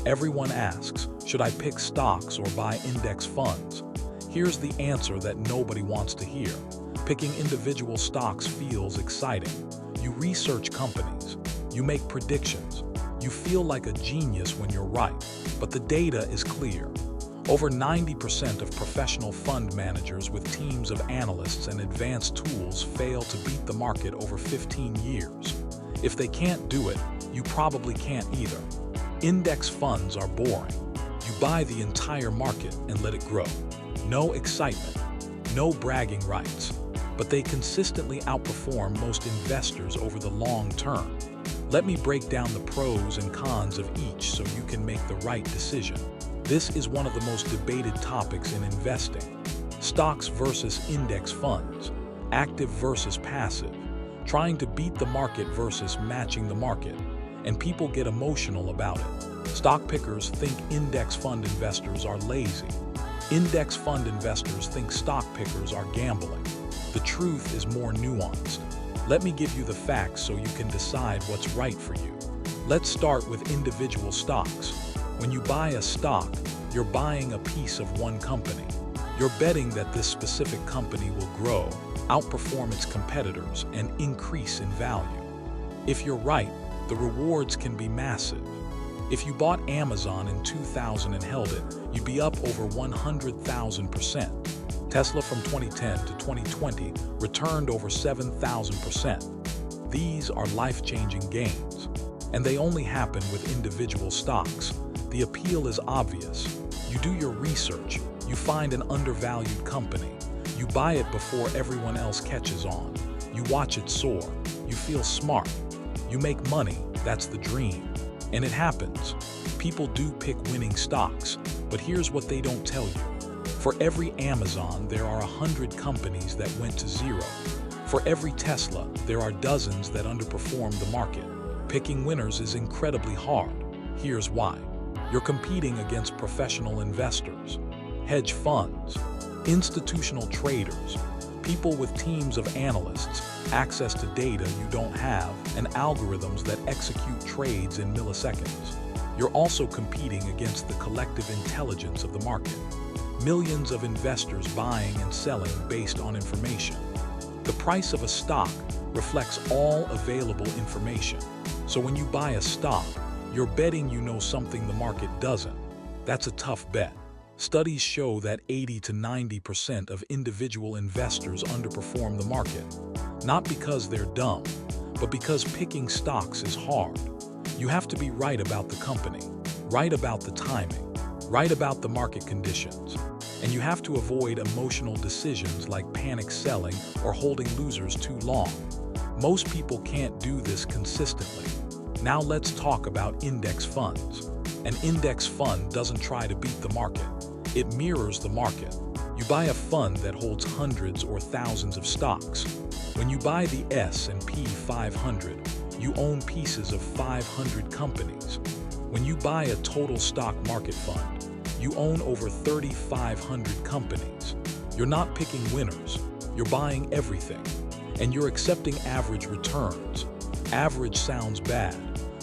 Everyone asks, should I pick stocks or buy index funds? Here's the answer that nobody wants to hear. Picking individual stocks feels exciting. You research companies, you make predictions, you feel like a genius when you're right, but the data is clear. Over 90% of professional fund managers with teams of analysts and advanced tools fail to beat the market over 15 years. If they can't do it, you probably can't either. Index funds are boring. You buy the entire market and let it grow. No excitement, no bragging rights, but they consistently outperform most investors over the long term. Let me break down the pros and cons of each so you can make the right decision. This is one of the most debated topics in investing. Stocks versus index funds, active versus passive, trying to beat the market versus matching the market, and people get emotional about it. Stock pickers think index fund investors are lazy. Index fund investors think stock pickers are gambling. The truth is more nuanced. Let me give you the facts so you can decide what's right for you. Let's start with individual stocks. When you buy a stock, you're buying a piece of one company. You're betting that this specific company will grow, outperform its competitors, and increase in value. If you're right, the rewards can be massive. If you bought Amazon in 2000 and held it, you'd be up over 100,000%. Tesla from 2010 to 2020 returned over 7,000%. These are life-changing gains, and they only happen with individual stocks. The appeal is obvious. You do your research, you find an undervalued company, you buy it before everyone else catches on, you watch it soar, you feel smart, you make money, that's the dream. And it happens. People do pick winning stocks, but here's what they don't tell you. For every Amazon, there are 100 companies that went to zero. For every Tesla, there are dozens that underperformed the market. Picking winners is incredibly hard. Here's why. You're competing against professional investors, hedge funds, institutional traders, people with teams of analysts, access to data you don't have, and algorithms that execute trades in milliseconds. You're also competing against the collective intelligence of the market. Millions of investors buying and selling based on information. The price of a stock reflects all available information. So when you buy a stock, you're betting you know something the market doesn't. That's a tough bet. Studies show that 80 to 90% of individual investors underperform the market, not because they're dumb, but because picking stocks is hard. You have to be right about the company, right about the timing, right about the market conditions, and you have to avoid emotional decisions like panic selling or holding losers too long. Most people can't do this consistently. Now let's talk about index funds. An index fund doesn't try to beat the market. It mirrors the market. You buy a fund that holds hundreds or thousands of stocks. When you buy the S&P 500, you own pieces of 500 companies. When you buy a total stock market fund, you own over 3,500 companies. You're not picking winners, you're buying everything. And you're accepting average returns. Average sounds bad,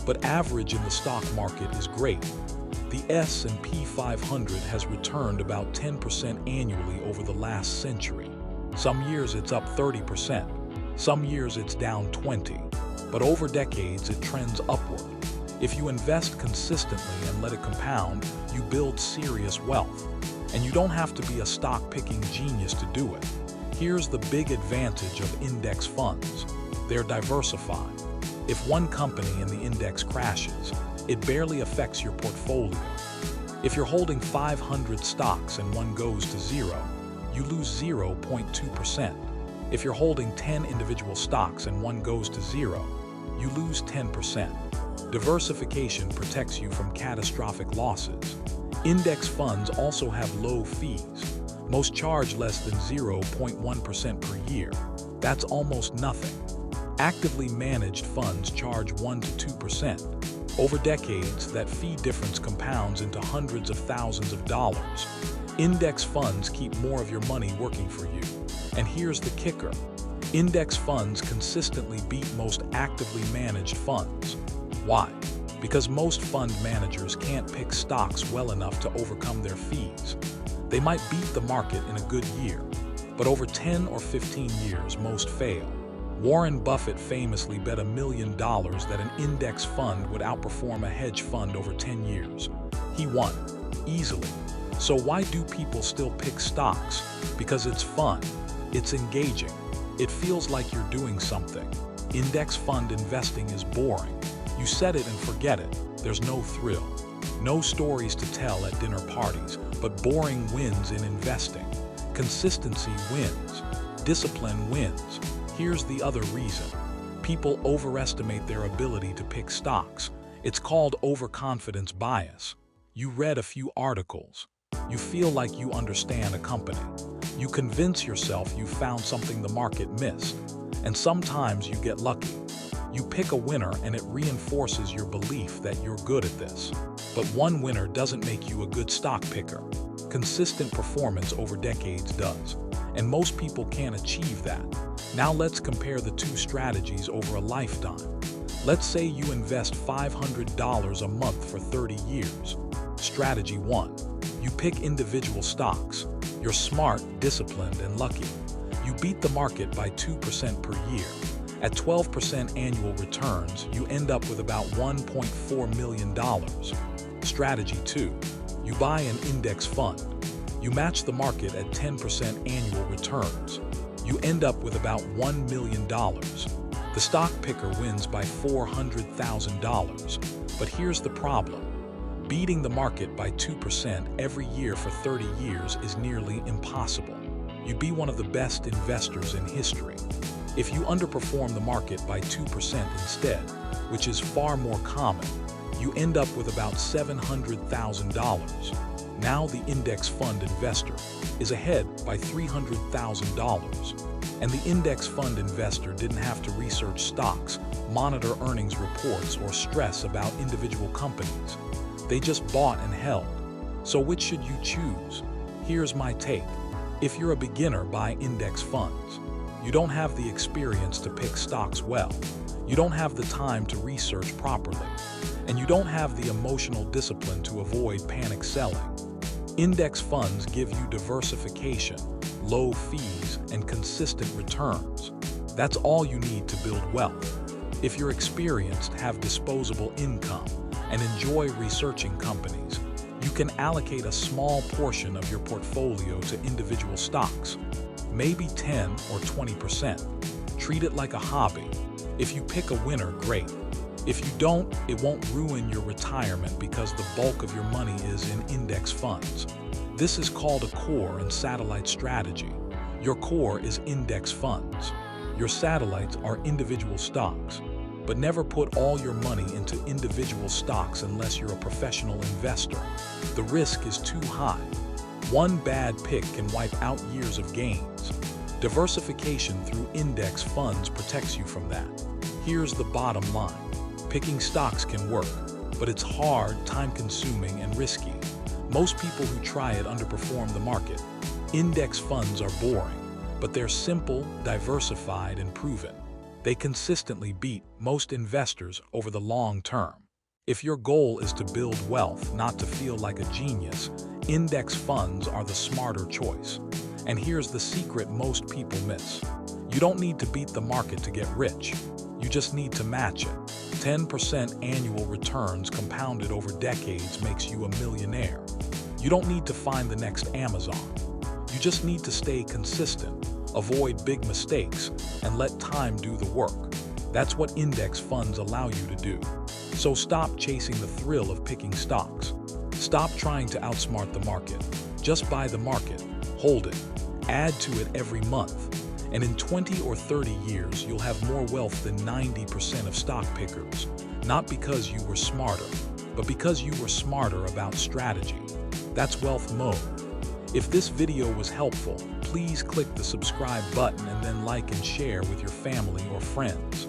but average in the stock market is great. The S&P 500 has returned about 10% annually over the last century. Some years it's up 30%, some years it's down 20%, but over decades it trends upward. If you invest consistently and let it compound, you build serious wealth. And you don't have to be a stock-picking genius to do it. Here's the big advantage of index funds. They're diversified. If one company in the index crashes, it barely affects your portfolio. If you're holding 500 stocks and one goes to zero, you lose 0.2%. If you're holding 10 individual stocks and one goes to zero, you lose 10%. Diversification protects you from catastrophic losses. Index funds also have low fees. Most charge less than 0.1% per year. That's almost nothing. Actively managed funds charge 1 to 2%. Over decades, that fee difference compounds into hundreds of thousands of dollars. Index funds keep more of your money working for you. And here's the kicker. Index funds consistently beat most actively managed funds. Why? Because most fund managers can't pick stocks well enough to overcome their fees. They might beat the market in a good year, but over 10 or 15 years, most fail. Warren Buffett famously bet $1 million that an index fund would outperform a hedge fund over 10 years. He won, easily. So why do people still pick stocks? Because it's fun, it's engaging, it feels like you're doing something. Index fund investing is boring. You set it and forget it. There's no thrill. No stories to tell at dinner parties, but boring wins in investing. Consistency wins. Discipline wins. Here's the other reason. People overestimate their ability to pick stocks. It's called overconfidence bias. You read a few articles. You feel like you understand a company. You convince yourself you found something the market missed. And sometimes you get lucky. You pick a winner and it reinforces your belief that you're good at this. But one winner doesn't make you a good stock picker. Consistent performance over decades does. And most people can't achieve that. Now let's compare the two strategies over a lifetime. Let's say you invest $500 a month for 30 years. Strategy 1. You pick individual stocks. You're smart, disciplined, and lucky. You beat the market by 2% per year. At 12% annual returns, you end up with about $1.4 million. Strategy 2. You buy an index fund. You match the market at 10% annual returns. You end up with about $1 million. The stock picker wins by $400,000. But here's the problem. Beating the market by 2% every year for 30 years is nearly impossible. You'd be one of the best investors in history. If you underperform the market by 2% instead, which is far more common, you end up with about $700,000. Now the index fund investor is ahead by $300,000. And the index fund investor didn't have to research stocks, monitor earnings reports, or stress about individual companies. They just bought and held. So which should you choose? Here's my take. If you're a beginner, buy index funds. You don't have the experience to pick stocks well. You don't have the time to research properly. And you don't have the emotional discipline to avoid panic selling. Index funds give you diversification, low fees, and consistent returns. That's all you need to build wealth. If you're experienced, have disposable income, and enjoy researching companies, you can allocate a small portion of your portfolio to individual stocks, maybe 10 or 20%. Treat it like a hobby. If you pick a winner, great. If you don't, it won't ruin your retirement because the bulk of your money is in index funds. This is called a core and satellite strategy. Your core is index funds. Your satellites are individual stocks. But never put all your money into individual stocks unless you're a professional investor. The risk is too high. One bad pick can wipe out years of gains. Diversification through index funds protects you from that. Here's the bottom line. Picking stocks can work, but it's hard, time-consuming, and risky. Most people who try it underperform the market. Index funds are boring, but they're simple, diversified, and proven. They consistently beat most investors over the long term. If your goal is to build wealth, not to feel like a genius, index funds are the smarter choice. And here's the secret most people miss. You don't need to beat the market to get rich. You just need to match it. 10% annual returns compounded over decades makes you a millionaire. You don't need to find the next Amazon. You just need to stay consistent, avoid big mistakes, and let time do the work. That's what index funds allow you to do. So stop chasing the thrill of picking stocks. Stop trying to outsmart the market. Just buy the market, hold it, add to it every month. And in 20 or 30 years, you'll have more wealth than 90% of stock pickers. Not because you were smarter, but because you were smarter about strategy. That's wealth mode. If this video was helpful, please click the subscribe button and then like and share with your family or friends.